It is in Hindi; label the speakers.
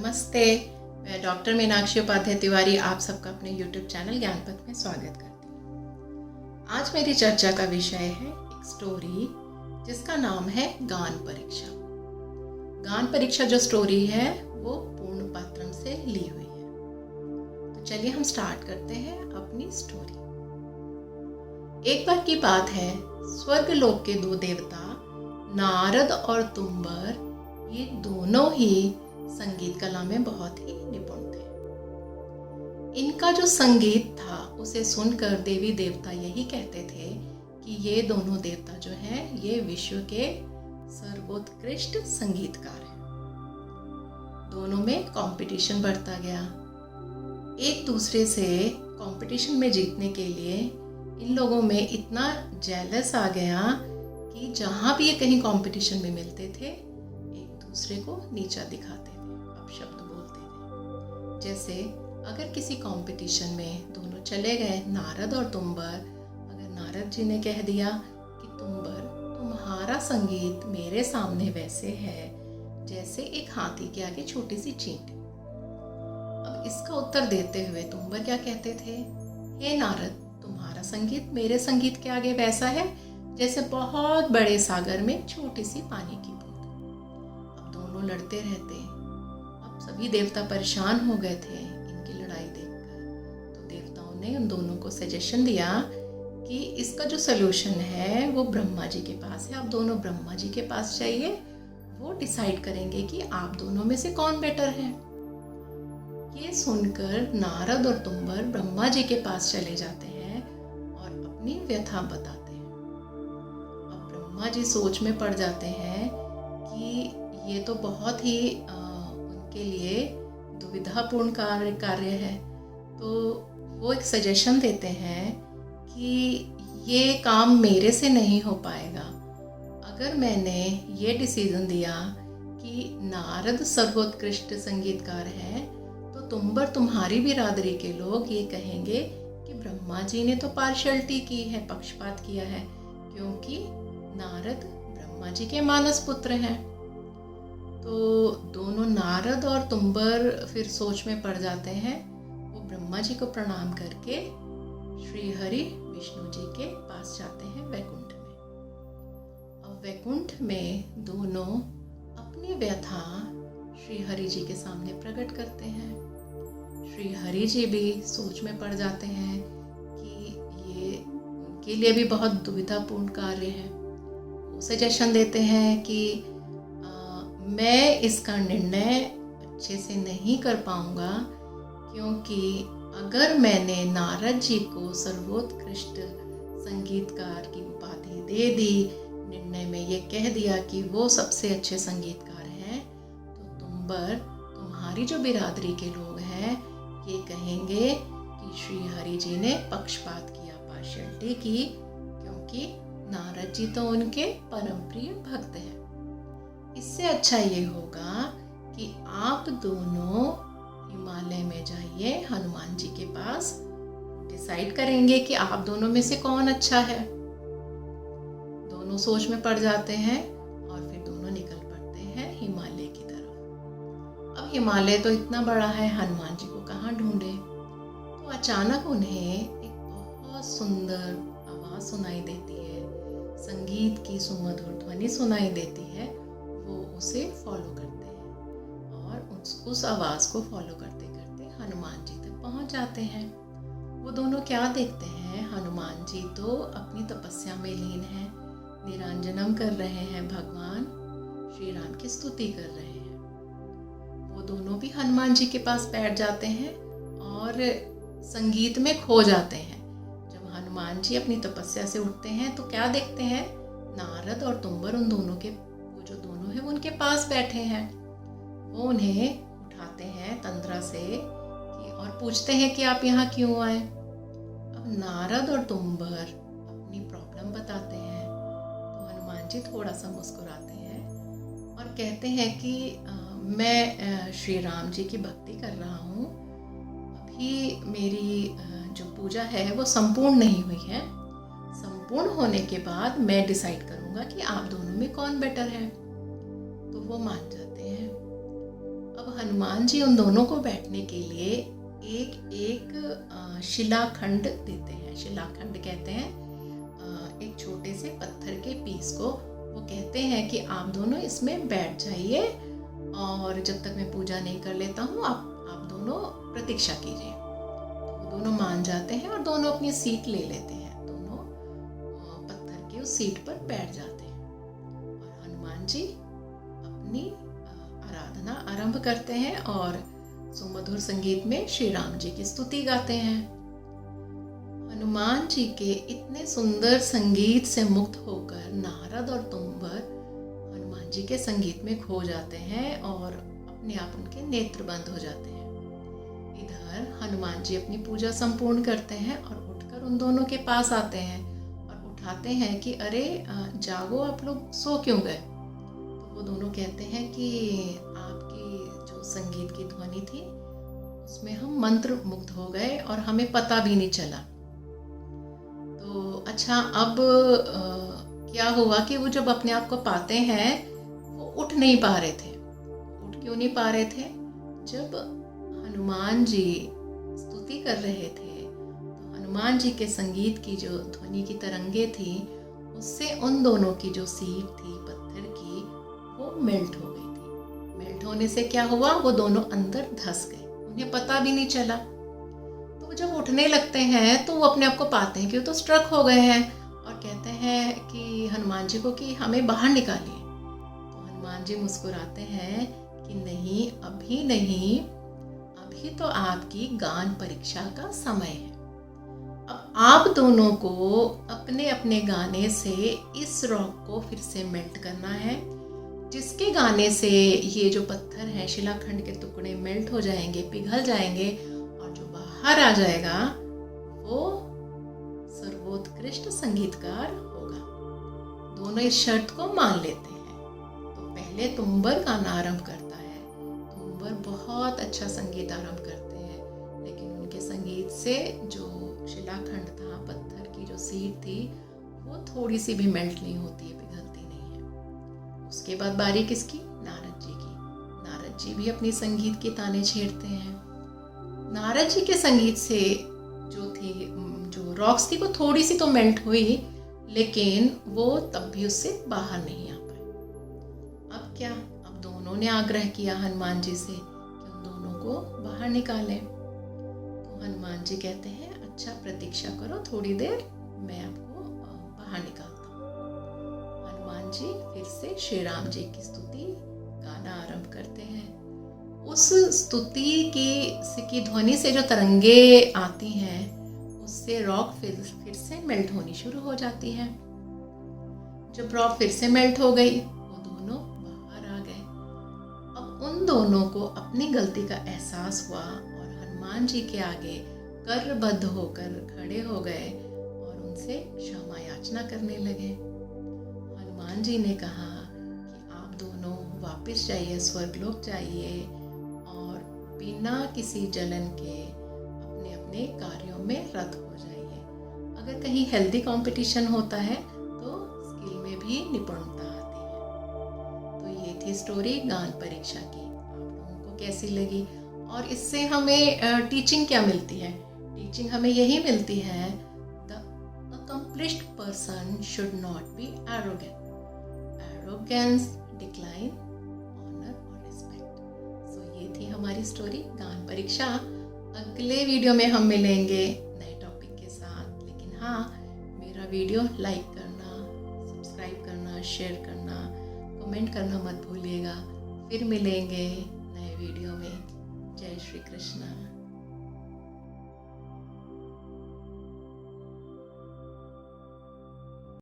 Speaker 1: नमस्ते, मैं डॉक्टर मीनाक्षी उपाध्याय तिवारी आप सबका अपने YouTube चैनल ज्ञानपथ में स्वागत करती हूँ। आज मेरी चर्चा का विषय है एक स्टोरी जिसका नाम है गान परीक्षा। गान परीक्षा जो स्टोरी है वो पूर्ण पात्रम से ली हुई है। तो चलिए हम स्टार्ट करते हैं अपनी स्टोरी। एक बार की बात है, स्वर्ग लोक के दो देवता नारद और तुम्बर ये दोनों ही संगीत कला में बहुत ही निपुण थे। इनका जो संगीत था उसे सुनकर देवी देवता यही कहते थे कि ये दोनों देवता जो हैं ये विश्व के सर्वोत्कृष्ट संगीतकार हैं। दोनों में कंपटीशन बढ़ता गया। एक दूसरे से कंपटीशन में जीतने के लिए इन लोगों में इतना जेलस आ गया कि जहाँ भी ये कहीं कंपटीशन में मिलते थे एक दूसरे को नीचा दिखाते थे, अपशब्द बोलते थे। जैसे अगर किसी कंपटीशन में दोनों चले गए, नारद और तुम्बर, अगर नारद जी ने कह दिया कि तुम्बर तुम्हारा संगीत मेरे सामने वैसे है जैसे एक हाथी के आगे छोटी सी चींटी। अब इसका उत्तर देते हुए तुम्बर क्या कहते थे, हे नारद तुम्हारा संगीत मेरे संगीत के आगे वैसा है जैसे बहुत बड़े सागर में छोटी सी पानी की बूंद। अब दोनों लड़ते रहते। अब सभी देवता परेशान हो गए थे इनकी लड़ाई देखकर। तो देवताओं ने उन दोनों को सजेशन दिया कि इसका जो सलूशन है वो ब्रह्मा जी के पास है। आप दोनों ब्रह्मा जी के पास जाइए, वो डिसाइड करेंगे कि आप दोनों में से कौन बेटर है। ये सुनकर नारद और तुम्बर ब्रह्मा जी के पास चले जाते हैं और अपनी व्यथा बताते हैं। अब ब्रह्मा जी सोच में पड़ जाते हैं कि ये तो बहुत ही उनके लिए दुविधापूर्ण कार्य है। तो वो एक सजेशन देते हैं कि ये काम मेरे से नहीं हो पाएगा। अगर मैंने ये डिसीजन दिया कि नारद सर्वोत्कृष्ट संगीतकार है तो तुम्बर तुम्हारी बिरादरी के लोग ये कहेंगे कि ब्रह्मा जी ने तो पार्शियलिटी की है, पक्षपात किया है, क्योंकि नारद ब्रह्मा जी के मानस पुत्र हैं। तो दोनों नारद और तुम्बर फिर सोच में पड़ जाते हैं। वो ब्रह्मा जी को प्रणाम करके श्री हरि विष्णु जी के पास जाते हैं वैकुंठ में। अब वैकुंठ में दोनों अपनी व्यथा श्री हरि जी के सामने प्रकट करते हैं। श्री हरि जी भी सोच में पड़ जाते हैं कि ये उनके लिए भी बहुत दुविधापूर्ण कार्य है। वो सजेशन देते हैं कि मैं इसका निर्णय अच्छे से नहीं कर पाऊंगा, क्योंकि अगर मैंने नारद जी को सर्वोत्कृष्ट संगीतकार की उपाधि दे दी, निर्णय में ये कह दिया कि वो सबसे अच्छे संगीतकार हैं, तो तुम्बर तुम्हारी जो बिरादरी के लोग हैं ये कहेंगे कि श्री हरि जी ने पक्षपात किया, पार्शियलिटी की, क्योंकि नारद जी तो उनके परम प्रिय भक्त हैं। इससे अच्छा ये होगा कि आप दोनों हिमालय में जाइए हनुमान जी के पास, डिसाइड करेंगे कि आप दोनों में से कौन अच्छा है। दोनों सोच में पड़ जाते हैं और फिर दोनों निकल पड़ते हैं हिमालय की तरफ। अब हिमालय तो इतना बड़ा है, हनुमान जी को कहाँ ढूंढे। तो अचानक उन्हें एक बहुत सुंदर आवाज़ सुनाई देती है, संगीत की सुमधुर ध्वनि सुनाई देती है। वो उसे फॉलो करते हैं और उस आवाज़ को फॉलो करते करते हनुमान जी तक पहुंच जाते हैं। वो दोनों क्या देखते हैं, हनुमान जी तो अपनी तपस्या में लीन हैं, निरांजनम कर रहे हैं, भगवान श्री राम की स्तुति कर रहे हैं। वो दोनों भी हनुमान जी के पास बैठ जाते हैं और संगीत में खो जाते हैं। जब हनुमान जी अपनी तपस्या से उठते हैं तो क्या देखते हैं, नारद और तुम्बर उन दोनों के, वो जो दोनों हैं वो उनके पास बैठे हैं। वो उन्हें उठाते हैं तंद्रा से और पूछते हैं कि आप यहाँ क्यों आए। अब नारद और तुम्बर अपनी प्रॉब्लम बताते हैं तो हनुमान जी थोड़ा सा मुस्कुराते हैं और कहते हैं कि मैं श्री राम जी की भक्ति कर रहा हूँ, अभी मेरी जो पूजा है वो संपूर्ण नहीं हुई है। संपूर्ण होने के बाद मैं डिसाइड करूँगा कि आप दोनों में कौन बेटर है। तो वो मान जाते हैं। अब हनुमान जी उन दोनों को बैठने के लिए एक एक शिलाखंड देते हैं। शिलाखंड कहते हैं एक छोटे से पत्थर के पीस को। वो कहते हैं कि आप दोनों इसमें बैठ जाइए और जब तक मैं पूजा नहीं कर लेता हूँ आप दोनों प्रतीक्षा कीजिए। तो वो दोनों मान जाते हैं और दोनों अपनी सीट ले लेते हैं। दोनों पत्थर की उस सीट पर बैठ जाते हैं और हनुमान जी अपनी आराधना आरंभ करते हैं और सुमधुर संगीत में श्री राम जी की स्तुति गाते हैं। हनुमान जी के इतने सुंदर संगीत से मुक्त होकर नारद और तुम्बर हनुमान जी के संगीत में खो जाते हैं और अपने आप उनके नेत्र बंद हो जाते हैं। इधर हनुमान जी अपनी पूजा संपूर्ण करते हैं और उठकर उन दोनों के पास आते हैं और उठाते हैं कि अरे जागो, आप लोग सो क्यों गए। तो वो दोनों कहते हैं कि आपकी जो संगीत की ध्वनि थी उसमें हम मंत्र मुग्ध हो गए और हमें पता भी नहीं चला। तो अच्छा, अब क्या हुआ कि वो जब अपने आप को पाते हैं वो उठ नहीं पा रहे थे। उठ क्यों नहीं पा रहे थे? जब हनुमान जी स्तुति कर रहे थे तो हनुमान जी के संगीत की जो ध्वनि की तरंगे थी उससे उन दोनों की जो सीट थी पत्थर की वो मेल्ट हो गई थी। मेल्ट होने से क्या हुआ, वो दोनों अंदर धंस गए, उन्हें पता भी नहीं चला। तो जब उठने लगते हैं तो वो अपने आप को पाते हैं कि वो तो स्ट्रक हो गए हैं और कहते हैं कि हनुमान जी को कि हमें बाहर निकालिए। तो हनुमान जी मुस्कुराते हैं कि नहीं, अभी नहीं, अभी तो आपकी गान परीक्षा का समय है। अब आप दोनों को अपने अपने गाने से इस रॉक को फिर से मेल्ट करना है, जिसके गाने से ये जो पत्थर है, शिलाखंड के टुकड़े मेल्ट हो जाएंगे, पिघल जाएंगे और जो बाहर आ जाएगा वो सर्वोत्कृष्ट संगीतकार होगा। दोनों इस शर्त को मान लेते हैं। तो पहले तुम्बर गाना आरंभ करता है। तुम्बर बहुत अच्छा संगीत आरंभ करते हैं, लेकिन उनके संगीत से जो शिलाखंड था, पत्थर की जो सीट थी, वो थोड़ी सी भी मेल्ट नहीं होती है, पिघलती नहीं है। उसके बाद बारी किसकी? नारद जी की। नारद जी भी अपनी संगीत के ताने छेड़ते हैं। नारद जी के संगीत से जो रॉक्स थी वो थोड़ी सी तो मेल्ट हुई, लेकिन वो तब भी उससे बाहर नहीं आ पाए। अब क्या? अब दोनों ने आग्रह किया हनुमान जी से कि उन दोनों को बाहर निकालें। तो हनुमान जी कहते हैं अच्छा, प्रतीक्षा करो थोड़ी देर, मैं आपको बाहर निकालता हूँ। हनुमान जी फिर से श्री राम जी की स्तुति गाना आरंभ करते हैं। उस स्तुति की ध्वनि से जो तरंगे आती हैं उससे रॉक फिर से मेल्ट होनी शुरू हो जाती है। जब रॉक फिर से मेल्ट हो गई, वो दोनों बाहर आ गए। अब उन दोनों को अपनी गलती का एहसास हुआ और हनुमान जी के आगे करबद्ध होकर खड़े हो गए और उनसे क्षमा याचना करने लगे। हनुमान जी ने कहा कि आप दोनों वापस जाइए, स्वर्गलोक जाइए और बिना किसी जलन के अपने अपने कार्यों में रत हो जाइए। अगर कहीं हेल्दी कंपटीशन होता है तो स्किल में भी निपुणता आती है। तो ये थी स्टोरी गान परीक्षा की। आप लोगों को कैसी लगी और इससे हमें टीचिंग क्या मिलती है? टीचिंग हमें यही मिलती है, the accomplished person should not be arrogant. Arrogance decline honor और respect. So ये थी हमारी स्टोरी गान परीक्षा। अगले वीडियो में हम मिलेंगे नए टॉपिक के साथ। लेकिन हाँ, मेरा वीडियो लाइक करना, सब्सक्राइब करना, शेयर करना, कमेंट करना मत भूलिएगा। फिर मिलेंगे नए वीडियो में। जय श्री कृष्ण।